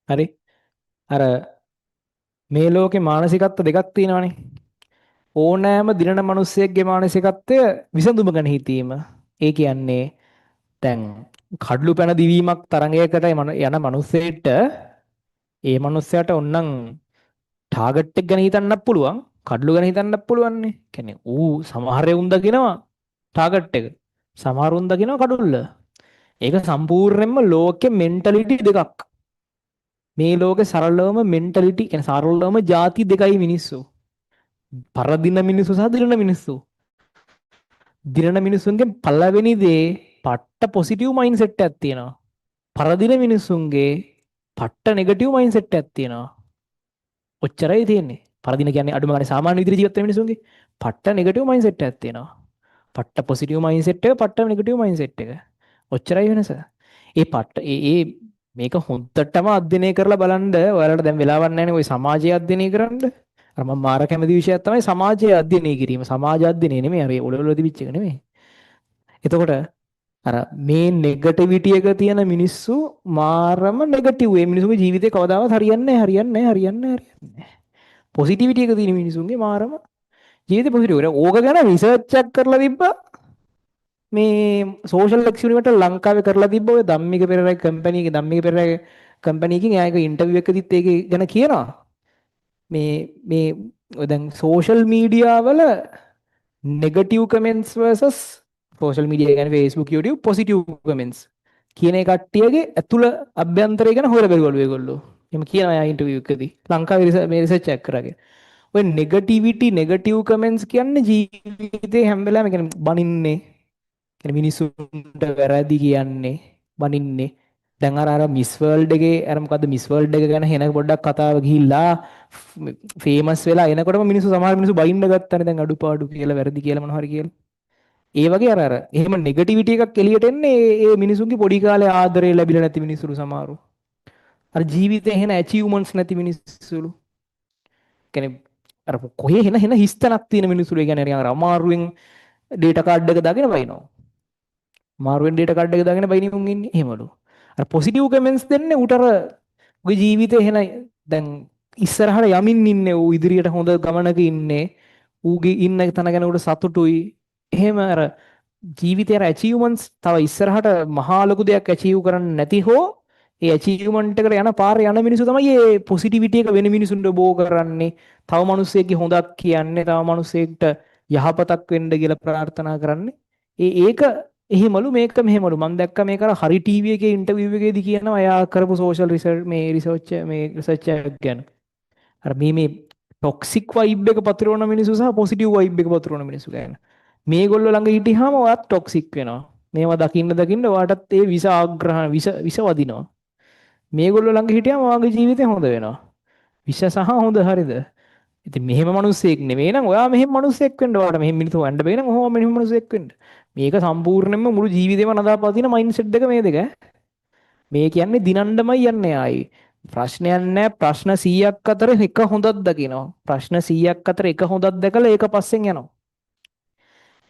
හරි. අර මේ ලෝකේ මානසිකත්ව දෙකක් තියෙනවානේ. ඕනෑම දිනන මිනිස්සෙක්ගේ මානසිකත්වය විසඳුම ගැන හිතීම. ඒ කියන්නේ දැන් කඩළු පැන දිවීමක් තරඟයකට යන මිනිස්සෙට ඒ මිනිස්සයාට ඕනනම් ටාගට් එක ගැන හිතන්නත් පුළුවන්, කඩළු ගැන හිතන්නත් පුළුවන් නේ. කියන්නේ ඌ සමහර උන් දකිනවා ටාගට් එක. සමහර උන් දකිනවා කඩුල්ල. ඒක සම්පූර්ණයෙන්ම ලෝකෙ මෙන්ටැලිටි දෙකක්. මේ ලෝකේ සරලවම මෙන්ටැලිටි කියන්නේ සරලවම ಜಾති දෙකයි මිනිස්සු. පරදින මිනිස්සු සහ දිනන මිනිස්සු. දිනන මිනිස්සුන්ගේ පළවෙනි දේ පට්ට පොසිටිව් මයින්ඩ් සෙට් එකක් තියෙනවා. පරදින මිනිස්සුන්ගේ පට්ට නෙගටිව් මයින්ඩ් සෙට් එකක් තියෙනවා. ඔච්චරයි තියෙන්නේ. පරදින කියන්නේ අඩුම ගානේ සාමාන්‍ය විදිහට ජීවත් වෙන මිනිස්සුන්ගේ පට්ට නෙගටිව් මයින්ඩ් සෙට් එකක් තියෙනවා. පට්ට පොසිටිව් මයින්ඩ් සෙට් එක පට්ට නෙගටිව් මයින්ඩ් සෙට් එක. ඔච්චරයි වෙනස. ඒ පට්ට ඒ මේක හොඳටම අධ්‍යයනය කරලා බලන්න ඔයාලට දැන් වෙලාවක් නැහැ නේ ওই සමාජය අධ්‍යයනය කරන්න. අර මම මාර කැමති විෂයක් තමයි සමාජය අධ්‍යයනය කිරීම. සමාජ අධ්‍යයනය නෙමෙයි අර ඔලවල තිබිච්ච එක නෙමෙයි. එතකොට අර මේ නෙගටිවිටි එක තියෙන මිනිස්සු මාරම නෙගටිව්. ඒ මිනිසුන්ගේ ජීවිතේ කවදාවත් හරියන්නේ නැහැ, හරියන්නේ නැහැ, හරියන්නේ නැහැ, හරියන්නේ නැහැ. පොසිටිවිටි එක තියෙන මිනිසුන්ගේ මාරම ජීවිතේ පොසිටිව්. ඕක ගැන රිසර්ච් එකක් කරලා තිබ්බා. මේ සෝෂල් එක්ස්පෙරිමන්ට් ලංකාවේ කරලා තිබ්බ ඔය ධම්මික පෙරේරා කම්පැනි එකේ ධම්මික පෙරේරා කම්පැනි එකකින් එයාගේ ඉන්ටර්විව් එකකදීත් ඒක ගැන කියනවා. මේ ඔය දැන් සෝෂල් මීඩියා වල negative comments versus social media කියන්නේ Facebook YouTube පොසිටිව් කමෙන්ට්ස් කියන ඒ කට්ටියගේ ඇතුළ අභ්‍යන්තරය ගැන හොයලා බැලුවලු ඒගොල්ලෝ. එහෙම කියනවා එයා ඉන්ටර්විව් එකකදී. ලංකාවේ මේ රිසර්ච් එකක් කරාගෙන. ඔය නෙගටිවිටි නෙගටිව් කමෙන්ට්ස් කියන්නේ ජීවිතේ හැම වෙලාවෙම කියන්නේ බනින්නේ මිනිස්සුන්ට වැරදි කියන්නේ බනින්නේ. දැන් අර මිස් වර්ල්ඩ් එකේ අර මොකද්ද මිස් වර්ල්ඩ් එක ගැන හෙන පොඩ්ඩක් කතාව ගිහිල්ලා ෆේමස් වෙලා එනකොටම මිනිස්සු සමහර මිනිස්සු බයින්න ගත්තානේ දැන් අඩුපාඩු කියලා වැරදි කියලා මොනවා හරි කියලා. ඒ වගේ අර එහෙම නෙගටිවිටි එකක් එළියට එන්නේ ඒ මිනිසුන්ගේ පොඩි කාලේ ආදරේ ලැබිලා නැති මිනිස්සුරු සමහරු. අර ජීවිතේ එහෙන ඇචීව්මන්ට්ස් නැති මිනිස්සුරු. කියන්නේ අර කොහේ හෙන හිස්තනක් තියෙන මිනිස්සුරු. ඒ කියන්නේ අර අමාරුවෙන් ඩේටා කාඩ් එක දාගෙන වයින්නවා. මාරුවෙන් ඩේටා කාඩ් එක දාගෙන බයිනින් උන් ඉන්නේ එහෙමලු. අර පොසිටිව් කමෙන්ට්ස් දෙන්නේ ඌට අර ඔය ජීවිතේ එහෙන දැන් ඉස්සරහට යමින් ඉන්නේ ඌ ඉදිරියට හොඳ ගමනක ඉන්නේ. ඌගේ ඉන්න තැන ගැන ඌට සතුටුයි. එහෙම අර ජීවිතේ අර ඇචීව්මන්ට්ස් තව ඉස්සරහට මහා ලොකු දෙයක් ඇචීව් කරන්න නැති හෝ ඒ ඇචීව්මන්ට් එකට යන පාරේ යන මිනිස්සු තමයි මේ පොසිටිවිටි එක වෙන මිනිසුන්ට බෝ කරන්නේ. තව මිනිස්සෙක්ගේ හොඳක් කියන්නේ, තව මිනිස්සෙක්ට යහපතක් වෙන්න කියලා ප්‍රාර්ථනා කරන්නේ. ඒක එහෙමලු මේක මෙහෙමලු මම දැක්ක මේක අර හරි ටීවී එකේ ඉන්ටර්විව් එකේදී කියනවා එයා කරපු සෝෂල් රිසර්ච් එක ගැන. අර මේ ටොක්සික් වයිබ් එක පතුරවන මිනිස්සු සහ පොසිටිව් වයිබ් එක පතුරවන මිනිස්සු ගැන. මේගොල්ලෝ ළඟ හිටියාම ඔයත් ටොක්සික් වෙනවා. මේවා දකින්න ඔයාටත් ඒ විස ආග්‍රහණ විස වදිනවා. මේගොල්ලෝ ළඟ හිටියාම ඔයාගේ ජීවිතේ හොඳ වෙනවා. විස සහ හොඳ හරිද? ඉතින් මෙහෙම මිනිස්සෙක් නෙවෙයි නම් ඔයා මෙහෙම මිනිස්සෙක් වෙන්න ඔයාට මෙහෙම මිනිස්සු වන්න බෑ නම් ඔහොම මෙහෙම මිනිස්සෙක් වෙන්න. මේක සම්පූර්ණයෙන්ම මුළු ජීවිතේම නදාපවතින මයින්ඩ්සෙට් දෙක මේ දෙක. මේ කියන්නේ දිනන්නමයි යන්නේ ආයි. ප්‍රශ්නයක් නැහැ. ප්‍රශ්න 100ක් අතර එක හොඳක් දකිනවා. ප්‍රශ්න 100ක් අතර එක හොඳක් දැකලා ඒක පස්සෙන් යනවා.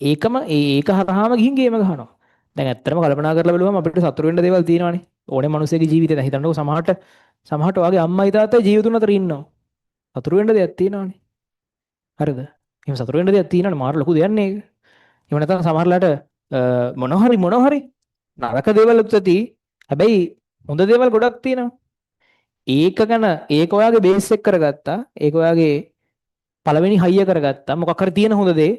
ඒක හරහාම ගිහින් ගේම ගහනවා. දැන් ඇත්තටම කල්පනා කරලා බලුවම අපිට සතුරු වෙන්න දේවල් තියෙනවානේ. ඕනේ මිනිස්සෙගේ ජීවිතේ දැන් හිතන්නකෝ සමහරට ඔයාගේ අම්මයි තාත්තයි ජීවිතුන් අතර ඉන්නවා. සතුරු වෙන්න දෙයක් තියෙනවානේ. හරිද? එහෙම සතුරු වෙන්න දෙයක් තියෙනවනේ මාර ලොකු දෙයක් නේ ඒක. එහෙම නැත්නම් සමහරලාට මොනවා හරි නරක දේවල් උත්සති. හැබැයි හොඳ දේවල් ගොඩක් තියෙනවා. ඒක ගැන ඒක ඔයාගේ බේස් එක කරගත්තා. ඒක ඔයාගේ පළවෙනි හයිය කරගත්තා. මොකක් හරි තියෙන හොඳ දේ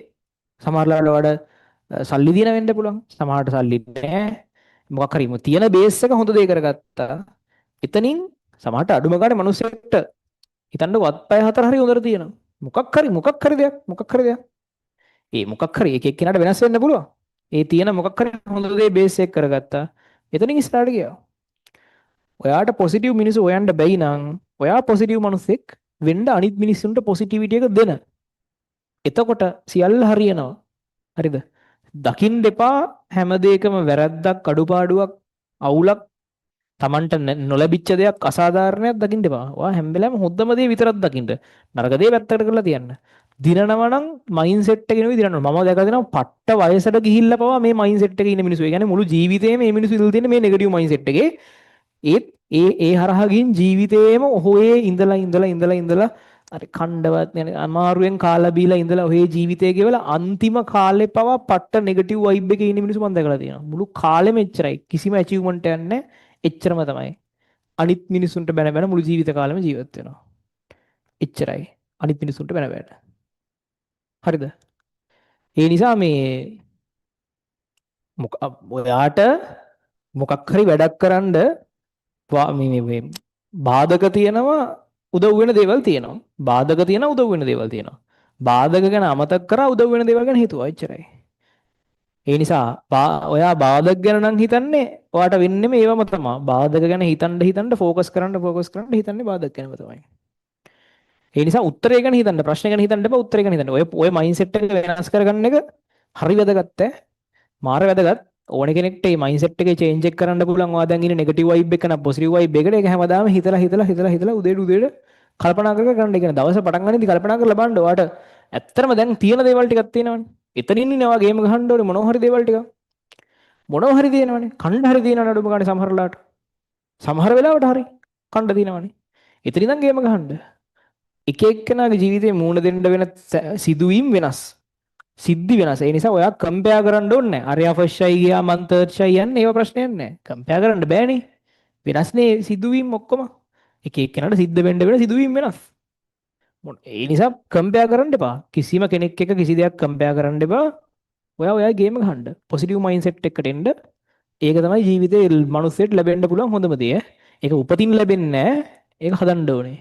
සමහරලාට ඔයාලට සල්ලි දින වෙන්න පුළුවන්. සමහරට සල්ලි නැහැ. මොකක් හරි තියෙන බේස් එක හොඳ දේ කරගත්තා. එතනින් සමහරට අඩුම ගානේ මිනිස්සුන්ට හිතන්නකෝ අත්පය හතර හරි හොඳට තියෙනවා. මොකක් හරි දෙයක්. ඒ මොකක් හරි එක එක්කෙනාට වෙනස් වෙන්න පුළුවන්. ඒ තියෙන මොකක් හරි හොඳ දේ බේස් එක කරගත්තා. එතනින් ස්ටාර්ට් ගියා. ඔයාට පොසිටිව් මිනිස්සු හොයන්න බැයි නම් ඔයා පොසිටිව් මිනිස්සෙක් වෙන්න අනිත් මිනිස්සුන්ට පොසිටිවිටි එක දෙන්න. එතකොට සියල්ල හරියනවා. හරිද? දකින්න එපා හැම දෙයකම වැරද්දක් අඩුපාඩුවක් අවුලක් Tamanට නොලැබිච්ච දෙයක් අසාධාරණයක් දකින්න එපා. ඔයා හැම වෙලාවෙම හොඳම දේ විතරක් දකින්න. නරක දේ පැත්තකට කරලා තියන්න. දිනනවා නම් මයින්ඩ්සෙට් එකේ නෙවෙයි දිනනවා. මම දැකලා දෙනවා පට්ට වයසට ගිහිල්ලා පවා මේ මයින්ඩ්සෙට් එකේ ඉන්න මිනිස්සු. ඒ කියන්නේ මුළු ජීවිතේම මේ මිනිස්සු ඉඳලා තියෙන මේ නෙගටිව් මයින්ඩ්සෙට් එකේ. ඒ හරහා ගින් ජීවිතේම ඔහේ ඉඳලා අර කණ්ඩවත් යන අමාරුවෙන් කාලා බීලා ඉඳලා ඔහේ ජීවිතේ ගෙවලා අන්තිම කාලේ පවා පට්ට නෙගටිව් වයිබ් එකේ ඉන්න මිනිස්සු මම දැකලා තියෙනවා. මුළු කාලෙම එච්චරයි. කිසිම ඇචීව්මන්ට් එකක් නැහැ. එච්චරම තමයි. අනිත් මිනිස්සුන්ට බැන බැන මුළු ජීවිත කාලෙම ජීවත් වෙනවා. එච්චරයි. අනිත් මිනිස්සුන්ට බැන බැන. හරිද? ඒ නිසා මේ ඔයාට මොකක් හරි වැඩක් කරන්න මේ බාධක තියෙනවා උදව් වෙන දේවල් තියෙනවා. බාධක තියෙනවා උදව් වෙන දේවල් තියෙනවා. බාධක ගැන අමතක කරා උදව් වෙන දේවල් ගැන හිතුවා එච්චරයි. ඒ නිසා ඔයා බාධක ගැන නම් හිතන්නේ ඔයාට වෙන්නේම ඒවම තමයි. බාධක ගැන හිතන්න ෆෝකස් කරන්න හිතන්නේ බාධක ගැනම තමයි. ඒ නිසා උත්තරය ගැන හිතන්න ප්‍රශ්න ගැන හිතන්න එපා උත්තරය ගැන හිතන්න. ඔය මයින්ඩ්සෙට් එක වෙනස් කරගන්න එක හරි වැදගත් ඈ. මාර වැදගත්. ඕන කෙනෙක්ට මේ මයින්ඩ්සෙට් එකේ චේන්ජ් එක කරන්න පුළුවන්. ඔයා දැන් ඉන්නේ නෙගටිව් වයිබ් එක නා පොසිටිව් වයිබ් එකට. ඒක හැමදාම හිතලා උදේට කල්පනා කරගෙන ඉන්න. දවස පටන් ගන්නදී කල්පනා කරලා බලන්න. ඔයාට ඇත්තටම දැන් තියෙන දේවල් ටිකක් තියෙනවනේ. එතනින් ඉන්නේ ඔයා ගේම් ගහන්න ඕනේ මොනවා හරි දේවල් ටිකක්. මොනවා හරි තියෙනවනේ. කණ්ඩ හරි තියෙනවනේ අඩුම ගානේ සමහරලාට. සමහර වෙලාවට හරි කණ්ඩ තියෙනවනේ. එතන ඉඳන් ගේම ගහන්න. එක එක්කෙනාගේ ජීවිතේ මූණ දෙන්න වෙන සිදුවීම් වෙනස්. සිද්ධි වෙනස්. ඒ නිසා ඔයා කම්පෙයාර් කරන්න ඕනේ නැහැ. අරයා ෆස්ට් ෂයි ගියා මං තර්ඩ් ෂයි යන්නේ ඒව ප්‍රශ්නයක් නැහැ. කම්පෙයාර් කරන්න බෑනේ. වෙනස්නේ සිදුවීම් ඔක්කොම. එක එක්කෙනාට සිද්ධ වෙන්න වෙන සිදුවීම් වෙනස්. ඒ නිසා කම්පෙයාර් කරන්න එපා. කිසිම කෙනෙක් එක්ක කිසි දෙයක් කම්පෙයාර් කරන්න එපා. ඔයා ගේම ගහන්න. පොසිටිව් මයින්ඩ්සෙට් එකකට එන්න. ඒක තමයි ජීවිතේ මනුස්සයෙක් ලැබෙන්න පුළුවන් හොඳම දේ. ඒක උපතින් ලැබෙන්නේ නැහැ. ඒක හදන්න ඕනේ.